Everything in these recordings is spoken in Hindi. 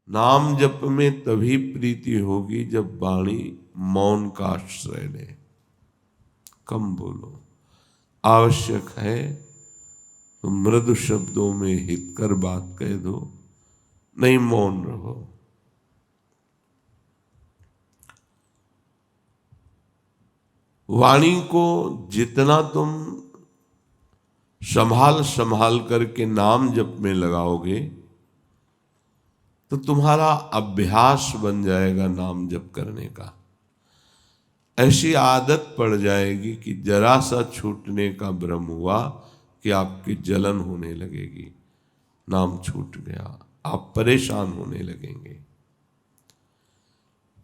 नाम जप में तभी प्रीति होगी जब वाणी मौन का आश्रय ले, कम बोलो। आवश्यक है तो मृदु शब्दों में हितकर बात कह दो, नहीं मौन रहो। वाणी को जितना तुम संभाल संभाल करके नाम जप में लगाओगे तो तुम्हारा अभ्यास बन जाएगा नाम जप करने का। ऐसी आदत पड़ जाएगी कि जरा सा छूटने का भ्रम हुआ कि आपकी जलन होने लगेगी, नाम छूट गया, आप परेशान होने लगेंगे।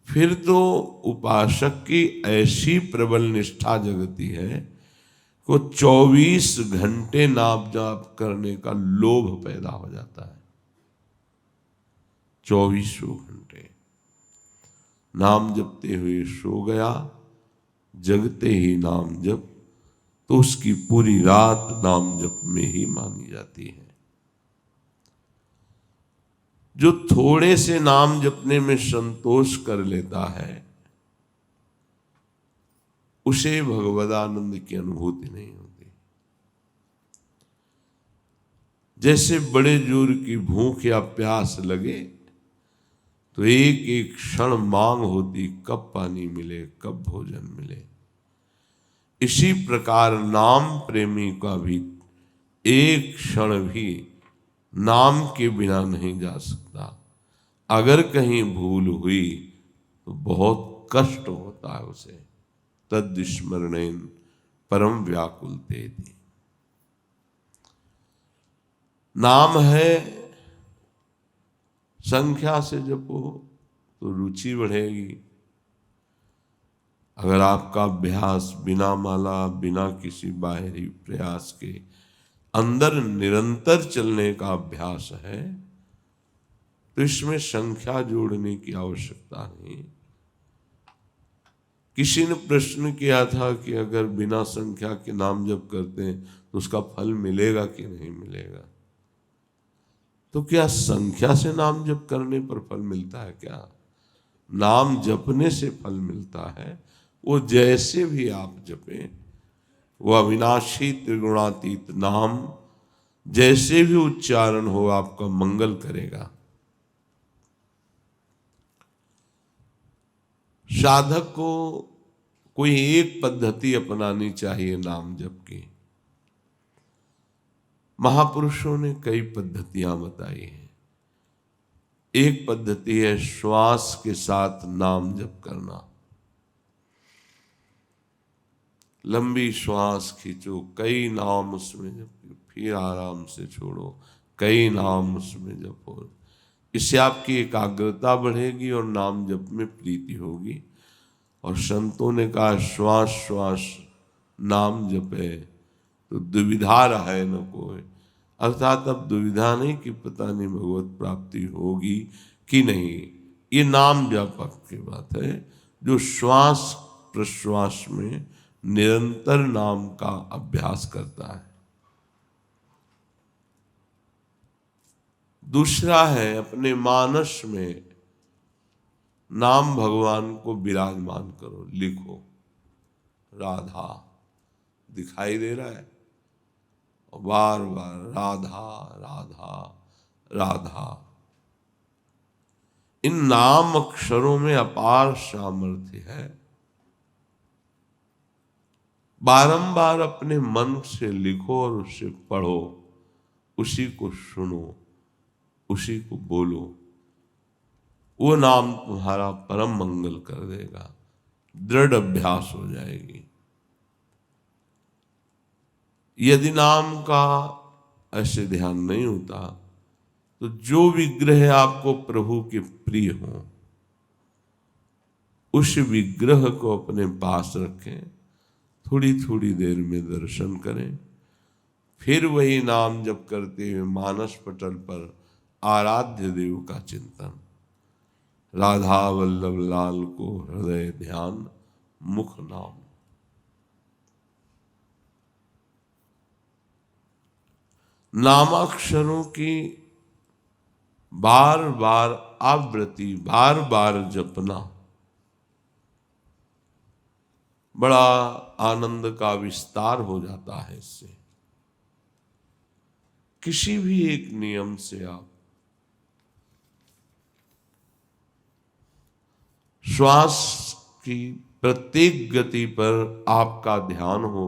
फिर तो उपासक की ऐसी प्रबल निष्ठा जगती है को 24 घंटे नाम जाप करने का लोभ पैदा हो जाता है। 24 घंटे नाम जपते हुए सो गया, जगते ही नाम जप, तो उसकी पूरी रात नाम जप में ही मानी जाती है। जो थोड़े से नाम जपने में संतोष कर लेता है उसे भगवदानंद की अनुभूति नहीं होती। जैसे बड़े जोर की भूख या प्यास लगे तो एक एक क्षण मांग होती, कब पानी मिले, कब भोजन मिले। इसी प्रकार नाम प्रेमी का भी एक क्षण भी नाम के बिना नहीं जा सकता। अगर कहीं भूल हुई तो बहुत कष्ट होता है उसे। तद स्मरणेन परम व्याकुल तेति। नाम है, संख्या से जपो तो रुचि बढ़ेगी। अगर आपका अभ्यास बिना माला, बिना किसी बाहरी प्रयास के अंदर निरंतर चलने का अभ्यास है तो इसमें संख्या जोड़ने की आवश्यकता नहीं। किसी ने प्रश्न किया था कि अगर बिना संख्या के नाम जप करते हैं तो उसका फल मिलेगा कि नहीं मिलेगा। तो क्या संख्या से नाम जप करने पर फल मिलता है क्या? नाम जपने से फल मिलता है। वो जैसे भी आप जपें, वो अविनाशी त्रिगुणातीत नाम जैसे भी उच्चारण हो आपका मंगल करेगा। साधक को कोई एक पद्धति अपनानी चाहिए नाम जप की। महापुरुषों ने कई पद्धतियां बताई हैं। एक पद्धति है श्वास के साथ नाम जप करना। लंबी श्वास खींचो, कई नाम उसमें जपो, फिर आराम से छोड़ो, कई नाम उसमें जपो। इससे आपकी एकाग्रता बढ़ेगी और नाम जप में प्रीति होगी। और संतों ने कहा श्वास श्वास नाम जपे तो दुविधा रहे न कोई। अर्थात अब दुविधा नहीं कि पता नहीं भगवत प्राप्ति होगी कि नहीं। ये नाम जप की बात है जो श्वास प्रश्वास में निरंतर नाम का अभ्यास करता है। दूसरा है अपने मानस में नाम भगवान को विराजमान करो, लिखो। राधा दिखाई दे रहा है, बार बार राधा राधा राधा। इन नाम अक्षरों में अपार सामर्थ्य है। बारंबार अपने मन से लिखो और उसे पढ़ो, उसी को सुनो, उसी को बोलो। वो नाम तुम्हारा परम मंगल कर देगा, दृढ़ अभ्यास हो जाएगी। यदि नाम का ऐसे ध्यान नहीं होता तो जो विग्रह आपको प्रभु के प्रिय हो उस विग्रह को अपने पास रखें, थोड़ी थोड़ी देर में दर्शन करें, फिर वही नाम जप करते हुए मानस पटल पर आराध्य देव का चिंतन। राधा वल्लभ लाल को हृदय ध्यान, मुख नाम। नामाक्षरों की बार बार आवृत्ति, बार बार जपना बड़ा आनंद का विस्तार हो जाता है। इससे किसी भी एक नियम से आप श्वास की प्रत्येक गति पर आपका ध्यान हो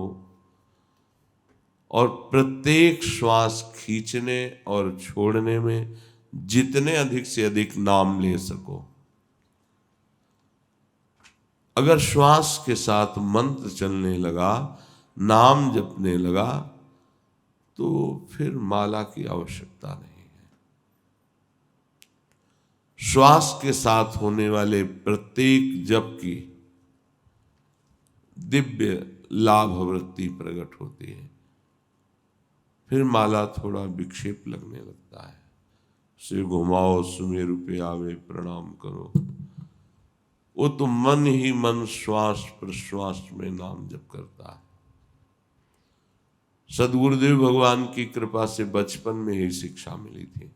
और प्रत्येक श्वास खींचने और छोड़ने में जितने अधिक से अधिक नाम ले सको। अगर श्वास के साथ मंत्र चलने लगा, नाम जपने लगा, तो फिर माला की आवश्यकता नहीं है। श्वास के साथ होने वाले प्रत्येक जप की दिव्य लाभ वृत्ति प्रकट होती है। फिर माला थोड़ा विक्षेप लगने लगता है। से घुमाओ सुमेरु पे आवे प्रणाम करो, वो तो मन ही मन श्वास प्रश्वास में नाम जप करता है। सदगुरुदेव भगवान की कृपा से बचपन में ही शिक्षा मिली थी,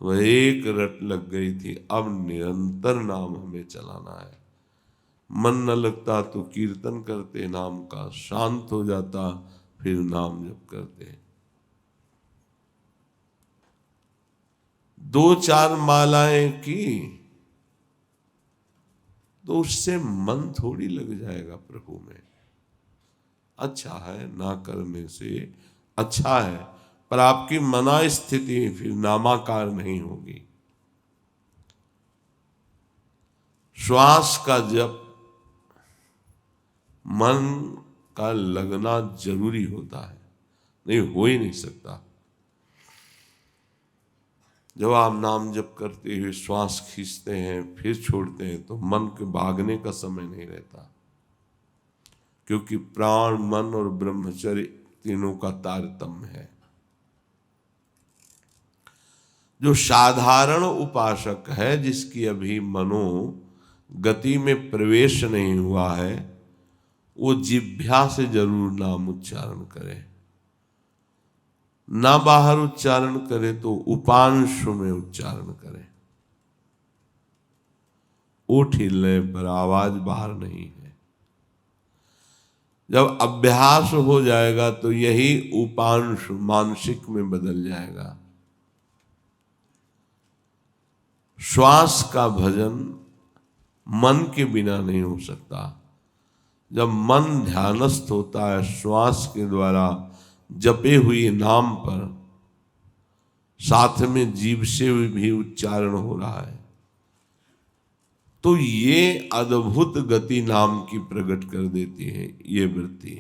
वह एक रट लग गई थी। अब निरंतर नाम हमें चलाना है। मन न लगता तो कीर्तन करते नाम का, शांत हो जाता फिर नाम जप करते। 2-4 मालाएं की तो उससे मन थोड़ी लग जाएगा प्रभु में। अच्छा है, ना करने से अच्छा है, पर आपकी मना स्थिति फिर नामाकार नहीं होगी। श्वास का जप मन का लगना जरूरी होता है, नहीं हो ही नहीं सकता। जब आप नाम जप करते हुए श्वास खींचते हैं फिर छोड़ते हैं तो मन के भागने का समय नहीं रहता, क्योंकि प्राण, मन और ब्रह्मचर्य तीनों का तारतम्य है। जो साधारण उपासक है, जिसकी अभी मनो गति में प्रवेश नहीं हुआ है, वो जिह्वा से जरूर नाम उच्चारण करे। ना बाहर उच्चारण करे तो उपांशु में उच्चारण करे। ओठ हिलने पर आवाज बाहर नहीं है। जब अभ्यास हो जाएगा तो यही उपांशु मानसिक में बदल जाएगा। श्वास का भजन मन के बिना नहीं हो सकता। जब मन ध्यानस्थ होता है, श्वास के द्वारा जपे हुए नाम पर साथ में जीभ से भी उच्चारण हो रहा है, तो ये अद्भुत गति नाम की प्रकट कर देती है। ये वृत्ति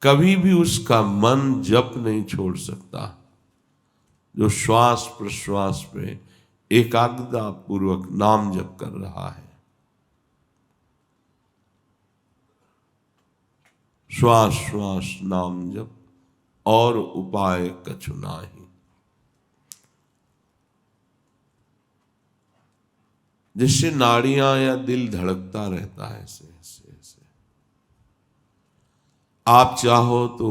कभी भी उसका मन जप नहीं छोड़ सकता, जो श्वास प्रश्वास पे एकाग्रता पूर्वक नाम जप कर रहा है। श्वास श्वास नाम जप और उपाय कछु नाही। जिससे नाड़ियां या दिल धड़कता रहता है ऐसे ऐसे ऐसे। आप चाहो तो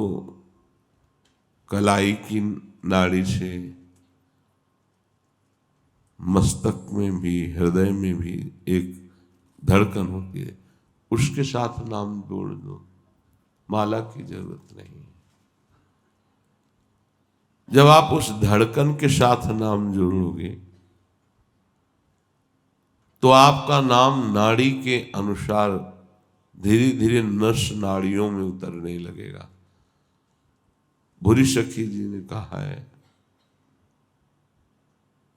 कलाई की नाड़ी से मस्तक में भी, हृदय में भी एक धड़कन होती है, उसके साथ नाम जोड़ दो, माला की जरूरत नहीं। जब आप उस धड़कन के साथ नाम जोड़ोगे तो आपका नाम नाड़ी के अनुसार धीरे धीरे नस नाड़ियों में उतरने लगेगा। भूरी सखी जी ने कहा है,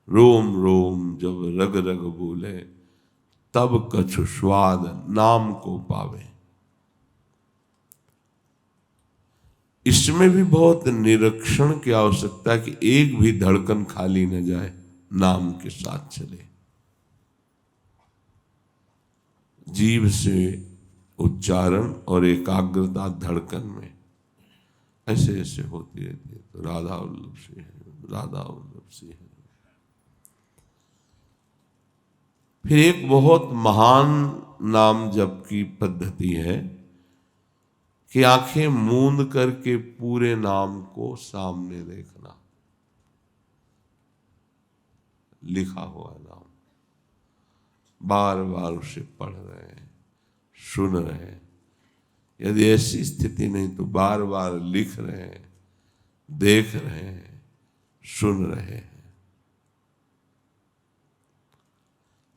रोम रोम जब रग रग बोले, तब कछु स्वाद नाम को पावे। इसमें भी बहुत निरीक्षण की आवश्यकता है कि एक भी धड़कन खाली न जाए, नाम के साथ चले। जीभ से उच्चारण और एकाग्रता धड़कन में ऐसे ऐसे होती रहती है। तो राधा वल्लभ से है, राधा वल्लभ से है। फिर एक बहुत महान नाम जप की पद्धति है कि आंखें मूंद करके पूरे नाम को सामने देखना। लिखा हुआ नाम, बार बार उसे पढ़ रहे हैं, सुन रहे हैं। यदि ऐसी स्थिति नहीं तो बार बार लिख रहे हैं, देख रहे हैं, सुन रहे हैं।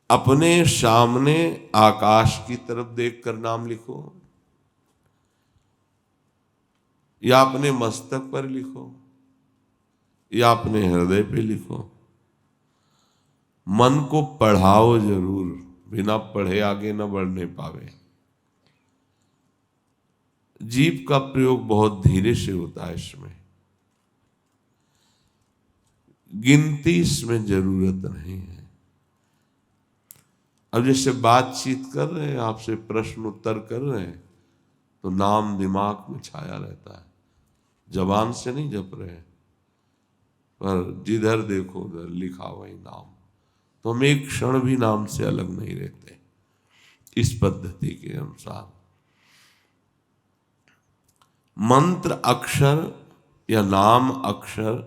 अपने सामने आकाश की तरफ देखकर नाम लिखो, या अपने मस्तक पर लिखो, या अपने हृदय पे लिखो। मन को पढ़ाओ जरूर, बिना पढ़े आगे न बढ़ने पावे। जीभ का प्रयोग बहुत धीरे से होता है, इसमें गिनती इसमें जरूरत नहीं है। अब जैसे बातचीत कर रहे हैं, आपसे प्रश्न उत्तर कर रहे हैं, तो नाम दिमाग में छाया रहता है, जबान से नहीं जप रहे हैं, पर जिधर देखो उधर लिखा वही नाम। तो हम एक क्षण भी नाम से अलग नहीं रहते इस पद्धति के अनुसार। मंत्र अक्षर या नाम अक्षर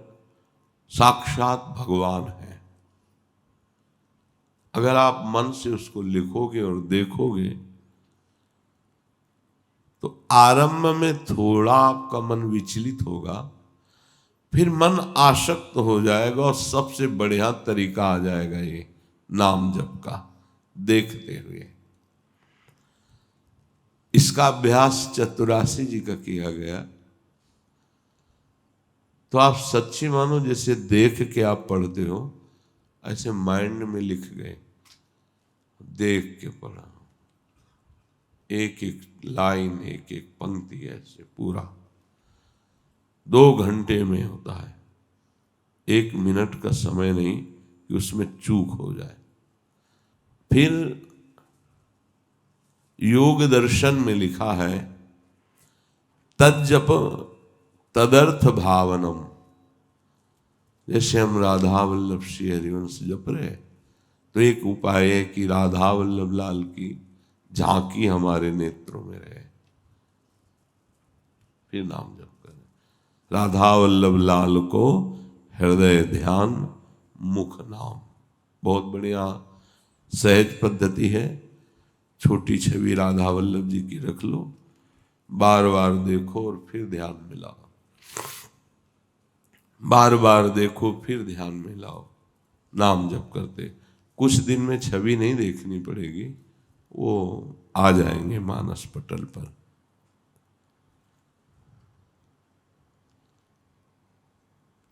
साक्षात भगवान है। अगर आप मन से उसको लिखोगे और देखोगे तो आरंभ में थोड़ा आपका मन विचलित होगा, फिर मन आसक्त हो जाएगा और सबसे बढ़िया तरीका आ जाएगा ये नाम जप का, देखते हुए। इसका अभ्यास चतुरासी जी का किया गया। तो आप सच्ची मानो जैसे देख के आप पढ़ते हो, ऐसे माइंड में लिख गए, देख के पढ़ा, एक एक लाइन, एक एक पंक्ति, ऐसे पूरा 2 घंटे में होता है। 1 मिनट का समय नहीं कि उसमें चूक हो जाए। फिर योग दर्शन में लिखा है, तज्जप तदर्थ भावनम। जैसे हम राधा वल्लभ श्री हरिवंश जप रहे, तो एक उपाय है कि राधा वल्लभ लाल की झांकी हमारे नेत्रों में रहे, फिर नाम जप करें। राधा वल्लभ लाल को हृदय ध्यान मुख नाम। बहुत बढ़िया सहज पद्धति है। छोटी छवि राधा वल्लभ जी की रख लो, बार बार देखो और फिर ध्यान में लाओ, बार बार देखो फिर ध्यान में लाओ। नाम जप करते कुछ दिन में छवि नहीं देखनी पड़ेगी, वो आ जाएंगे मानस पटल पर।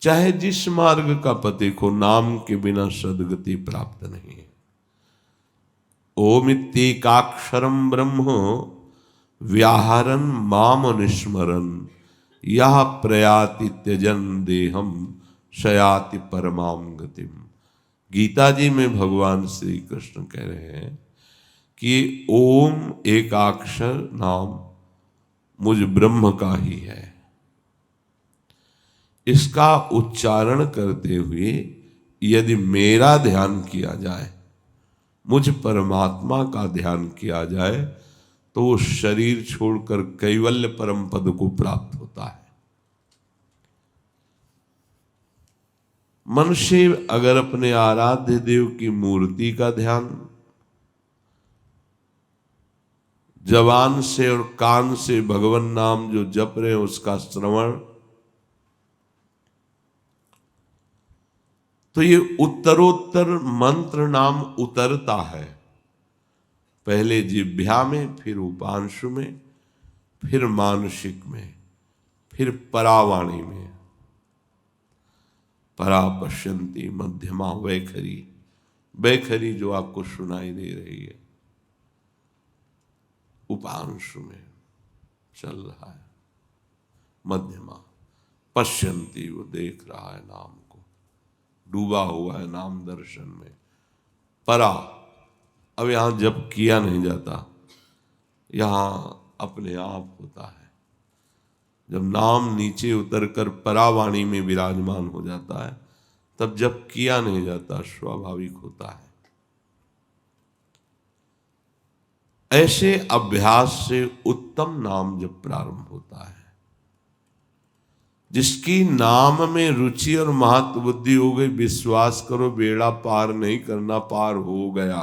चाहे जिस मार्ग का पथिक हो, नाम के बिना सदगति प्राप्त नहीं है। ओमित्येकाक्षरम ब्रह्म व्याहरन माम निस्मरन यह प्रयाति त्यजन देहम शयाति परमाम गतिम। गीता जी में भगवान श्री कृष्ण कह रहे हैं कि ओम एकाक्षर नाम मुझ ब्रह्म का ही है। इसका उच्चारण करते हुए यदि मेरा ध्यान किया जाए, मुझ परमात्मा का ध्यान किया जाए, तो वो शरीर छोड़कर कैवल्य परम पद को प्राप्त होता है। मनुष्य अगर अपने आराध्य देव की मूर्ति का ध्यान जबान से और कान से भगवान नाम जो जप रहे हैं उसका श्रवण, तो ये उत्तरोत्तर मंत्र नाम उतरता है। पहले जिह्वा में, फिर उपांशु में, फिर मानसिक में, फिर परावाणी में। परा पश्यंती मध्यमा वैखरी, वैखरी जो आपको सुनाई दे रही है, उपांशु में चल रहा है। मध्यमा पश्यंती, वो देख रहा है नाम को, डूबा हुआ है नाम दर्शन में। परा, अब यहां जब किया नहीं जाता, यहां अपने आप होता है। जब नाम नीचे उतरकर परावाणी में विराजमान हो जाता है, तब जब किया नहीं जाता, स्वाभाविक होता है। ऐसे अभ्यास से उत्तम नाम जब प्रारंभ होता है, जिसकी नाम में रुचि और महत्व बुद्धि हो गई, विश्वास करो बेड़ा पार नहीं करना, पार हो गया।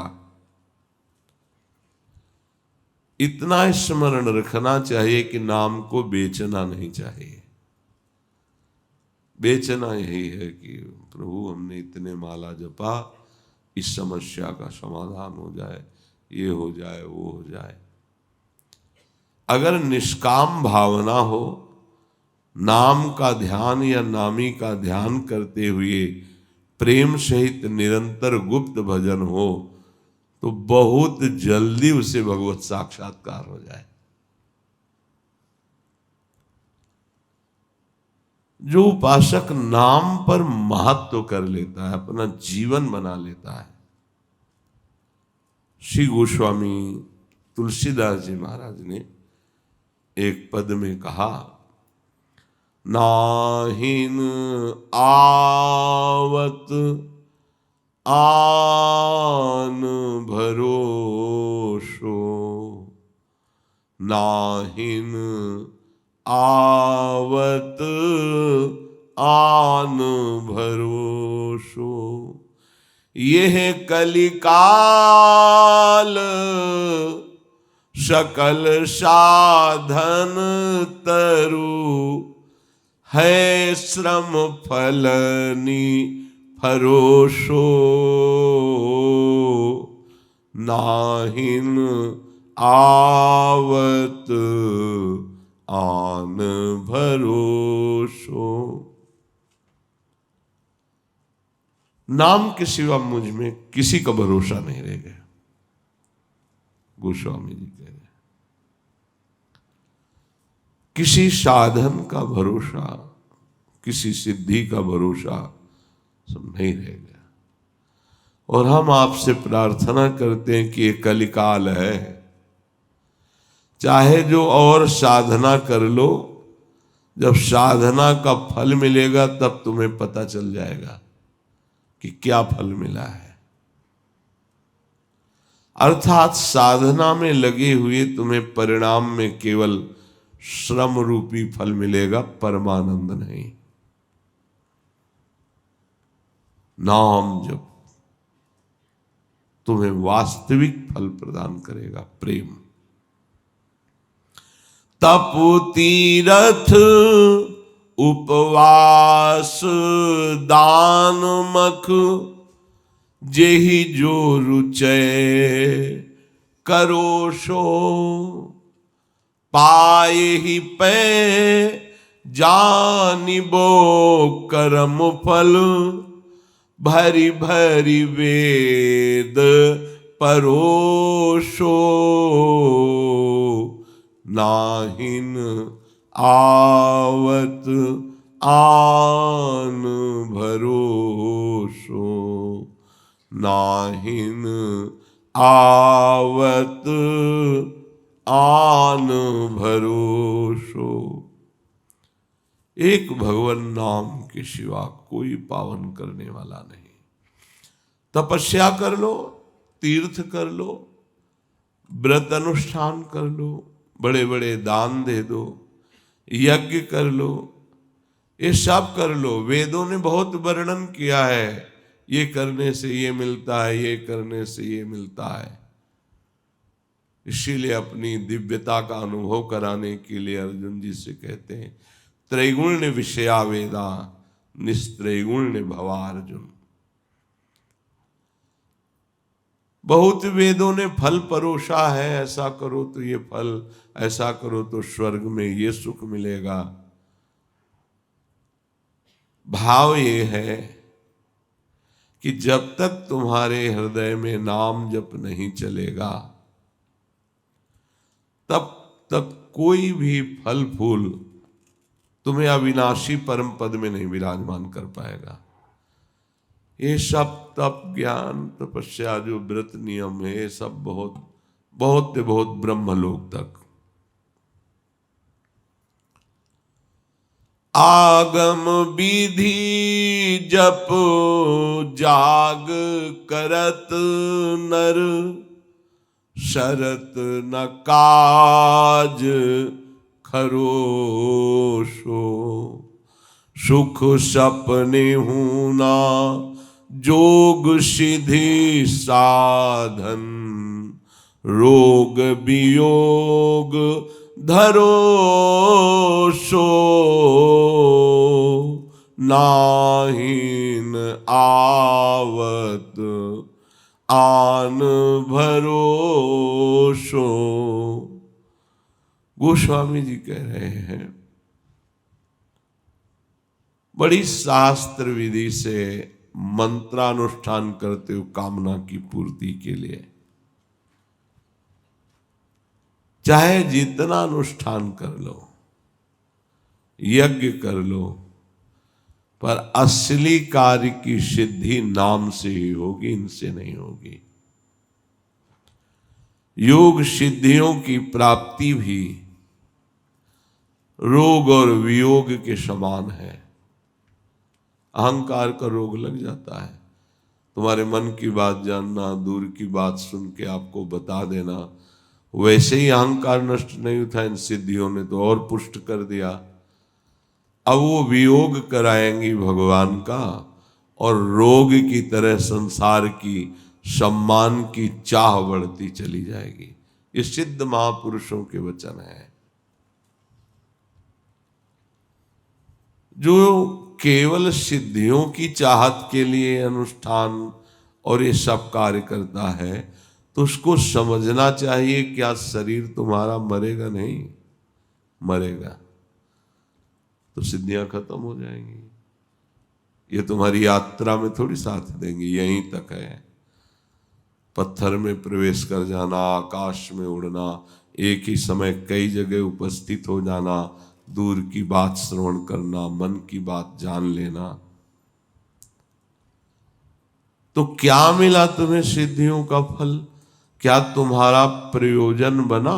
इतना स्मरण रखना चाहिए कि नाम को बेचना नहीं चाहिए। बेचना यही है कि प्रभु हमने इतने माला जपा, इस समस्या का समाधान हो जाए, ये हो जाए, वो हो जाए। अगर निष्काम भावना हो, नाम का ध्यान या नामी का ध्यान करते हुए प्रेम सहित निरंतर गुप्त भजन हो, तो बहुत जल्दी उसे भगवत साक्षात्कार हो जाए। जो उपासक नाम पर महत्व कर लेता है, अपना जीवन बना लेता है। श्री गोस्वामी तुलसीदास जी महाराज ने एक पद में कहा, नाहिन आवत आन भरोसो, नाहिन आवत आन भरोसो, यह कलिकाल सकल साधन तरु, है श्रम फलनी फरोसो, नाहिन आवत आन भरोसो। नाम के सिवा मुझ में किसी का भरोसा नहीं रह गया, गोस्वामी जी कह रहे। किसी साधन का भरोसा, किसी सिद्धि का भरोसा सब नहीं रह गया। और हम आपसे प्रार्थना करते हैं कि ये कलिकाल है, चाहे जो और साधना कर लो, जब साधना का फल मिलेगा तब तुम्हें पता चल जाएगा कि क्या फल मिला है। अर्थात साधना में लगे हुए तुम्हें परिणाम में केवल श्रम रूपी फल मिलेगा, परमानंद नहीं। नाम जब तुम्हें वास्तविक फल प्रदान करेगा, प्रेम। तप तीरथ उपवास दान मख, जेहि जो रुचय करो सो, पाए ही पे जानिबो कर्म फल, भरी भरी वेद परोसो, नाहिन आवत आन भरोसो, नाहिन आवत आन भरोसो। एक भगवान नाम के सिवा कोई पावन करने वाला नहीं। तपस्या कर लो, तीर्थ कर लो, व्रत अनुष्ठान कर लो, बड़े बड़े दान दे दो, यज्ञ कर लो, ये सब कर लो। वेदों ने बहुत वर्णन किया है, ये करने से ये मिलता है, ये करने से ये मिलता है। इसीलिए अपनी दिव्यता का अनुभव कराने के लिए अर्जुन जी से कहते हैं, त्रैगुण्य विषया वेदा निस्त्रैगुण्य भवा अर्जुन। बहुत वेदों ने फल परोसा है, ऐसा करो तो ये फल, ऐसा करो तो स्वर्ग में ये सुख मिलेगा। भाव ये है कि जब तक तुम्हारे हृदय में नाम जप नहीं चलेगा, तब तक कोई भी फल फूल तुम्हें अविनाशी परम पद में नहीं विराजमान कर पाएगा। ये सब तप ज्ञान तपस्या जो व्रत नियम है, ये सब बहुत बहुत बहुत ब्रह्मलोक तक। आगम विधि जप जाग करत नर, शरत न काज खरोशो, सुख सपने हूं ना जोग सिद्धि साधन, रोग वियोग धरो सो, नाहीन आवत आन भरोसो। गोस्वामी जी कह रहे हैं, बड़ी शास्त्र विधि से मंत्रानुष्ठान करते हो कामना की पूर्ति के लिए, चाहे जितना अनुष्ठान कर लो, यज्ञ कर लो, पर असली कार्य की सिद्धि नाम से ही होगी, इनसे नहीं होगी। योग सिद्धियों की प्राप्ति भी रोग और वियोग के समान है। अहंकार का रोग लग जाता है, तुम्हारे मन की बात जानना, दूर की बात सुन के आपको बता देना, वैसे ही अहंकार नष्ट नहीं हुआ, इन सिद्धियों ने तो और पुष्ट कर दिया। अब वो वियोग कराएंगी भगवान का, और रोग की तरह संसार की सम्मान की चाह बढ़ती चली जाएगी। ये सिद्ध महापुरुषों के वचन है। जो केवल सिद्धियों की चाहत के लिए अनुष्ठान और ये सब कार्य करता है, तो उसको समझना चाहिए, क्या शरीर तुम्हारा मरेगा? नहीं मरेगा, तो सिद्धियां खत्म हो जाएंगी। ये तुम्हारी यात्रा में थोड़ी साथ देंगी, यहीं तक है। पत्थर में प्रवेश कर जाना, आकाश में उड़ना, एक ही समय कई जगह उपस्थित हो जाना, दूर की बात श्रवण करना, मन की बात जान लेना, तो क्या मिला तुम्हें सिद्धियों का फल? क्या तुम्हारा प्रयोजन बना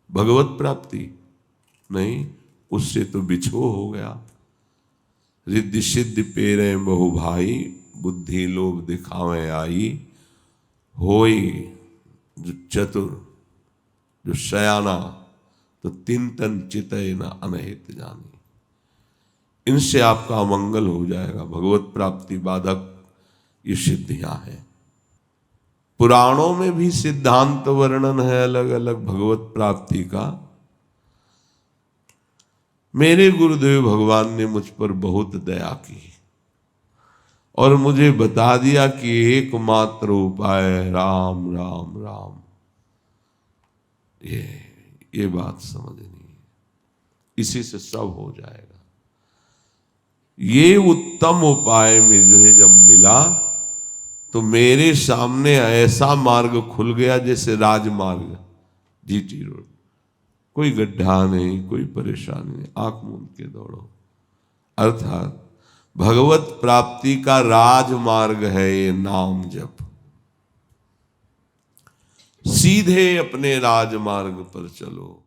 भगवत प्राप्ति? नहीं, उससे तो बिछो हो गया। रिद्धि सिद्धि पेरे बहु भाई, बुद्धि लोभ दिखावे आई, होई जो चतुर जो शयाना, तो तीन तन चितय न अनहित जानी। इनसे आपका अमंगल हो जाएगा। भगवत प्राप्ति बाधक ये सिद्धियां हैं। पुराणों में भी सिद्धांत वर्णन है अलग अलग भगवत प्राप्ति का। मेरे गुरुदेव भगवान ने मुझ पर बहुत दया की और मुझे बता दिया कि एकमात्र उपाय राम राम राम। ये बात समझनी, इसी से सब हो जाएगा। ये उत्तम उपाय में जो है जब मिला, तो मेरे सामने ऐसा मार्ग खुल गया जैसे राजमार्ग, जीटी रोड। कोई गड्ढा नहीं, कोई परेशानी नहीं, आंख मूंद के दौड़ो। अर्थात भगवत प्राप्ति का राजमार्ग है ये नाम जप। सीधे अपने राजमार्ग पर चलो।